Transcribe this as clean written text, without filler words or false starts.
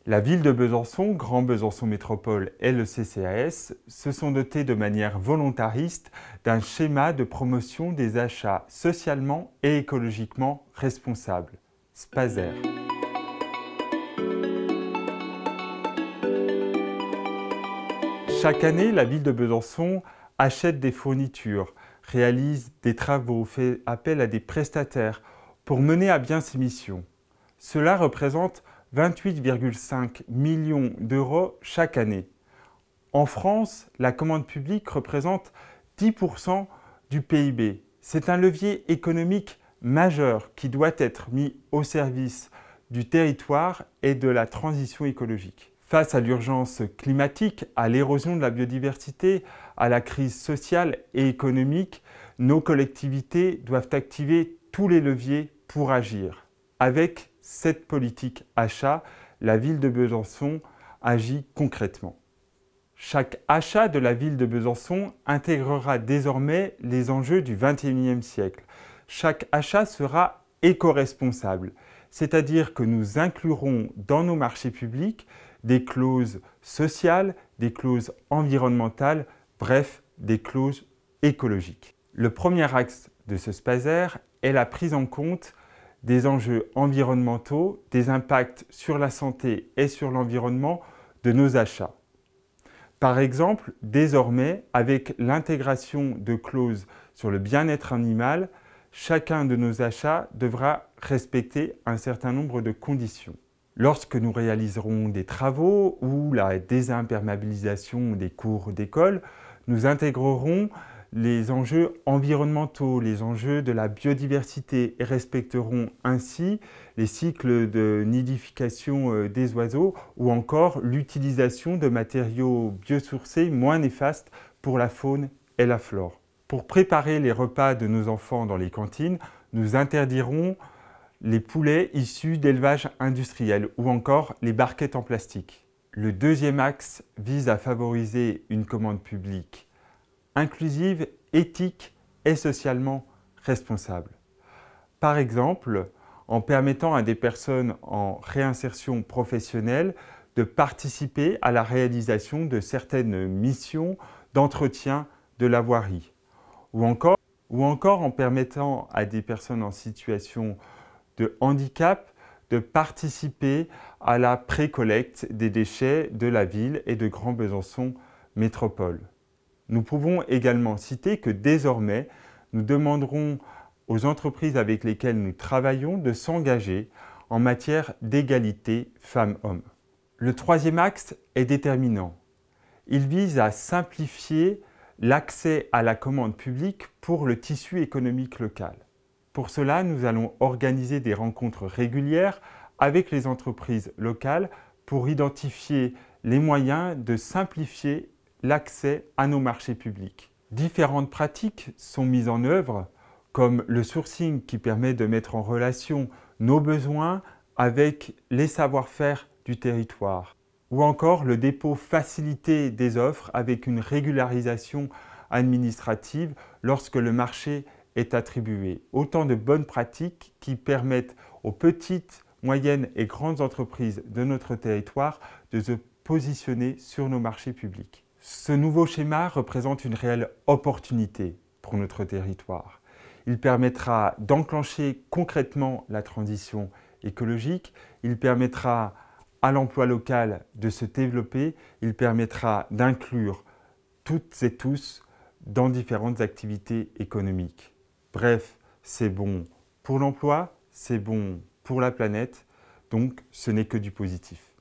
La ville de Besançon, Grand Besançon Métropole et le CCAS se sont dotés de manière volontariste d'un schéma de promotion des achats socialement et écologiquement responsables, SPASER. Chaque année, la ville de Besançon achète des fournitures, réalise des travaux, fait appel à des prestataires pour mener à bien ses missions. Cela représente 28,5 millions d'euros chaque année. En France, la commande publique représente 10% du PIB. C'est un levier économique majeur qui doit être mis au service du territoire et de la transition écologique. Face à l'urgence climatique, à l'érosion de la biodiversité, à la crise sociale et économique, nos collectivités doivent activer tous les leviers pour agir. Avec cette politique achat, la ville de Besançon agit concrètement. Chaque achat de la ville de Besançon intégrera désormais les enjeux du XXIe siècle. Chaque achat sera éco-responsable, c'est-à-dire que nous inclurons dans nos marchés publics des clauses sociales, des clauses environnementales, bref, des clauses écologiques. Le premier axe de ce SPASER est la prise en compte des enjeux environnementaux, des impacts sur la santé et sur l'environnement de nos achats. Par exemple, désormais, avec l'intégration de clauses sur le bien-être animal, chacun de nos achats devra respecter un certain nombre de conditions. Lorsque nous réaliserons des travaux ou la désimperméabilisation des cours d'école, nous intégrerons les enjeux environnementaux, les enjeux de la biodiversité et respecteront ainsi les cycles de nidification des oiseaux ou encore l'utilisation de matériaux biosourcés moins néfastes pour la faune et la flore. Pour préparer les repas de nos enfants dans les cantines, nous interdirons les poulets issus d'élevage industriel ou encore les barquettes en plastique. Le deuxième axe vise à favoriser une commande publique inclusive, éthique et socialement responsable. Par exemple, en permettant à des personnes en réinsertion professionnelle de participer à la réalisation de certaines missions d'entretien de la voirie, ou encore en permettant à des personnes en situation de handicap de participer à la pré-collecte des déchets de la ville et de Grand Besançon Métropole. Nous pouvons également citer que désormais, nous demanderons aux entreprises avec lesquelles nous travaillons de s'engager en matière d'égalité femmes-hommes. Le troisième axe est déterminant. Il vise à simplifier l'accès à la commande publique pour le tissu économique local. Pour cela, nous allons organiser des rencontres régulières avec les entreprises locales pour identifier les moyens de simplifier l'accès à nos marchés publics. Différentes pratiques sont mises en œuvre, comme le sourcing qui permet de mettre en relation nos besoins avec les savoir-faire du territoire, ou encore le dépôt facilité des offres avec une régularisation administrative lorsque le marché est attribué. Autant de bonnes pratiques qui permettent aux petites, moyennes et grandes entreprises de notre territoire de se positionner sur nos marchés publics. Ce nouveau schéma représente une réelle opportunité pour notre territoire. Il permettra d'enclencher concrètement la transition écologique, il permettra à l'emploi local de se développer, il permettra d'inclure toutes et tous dans différentes activités économiques. Bref, c'est bon pour l'emploi, c'est bon pour la planète, donc ce n'est que du positif.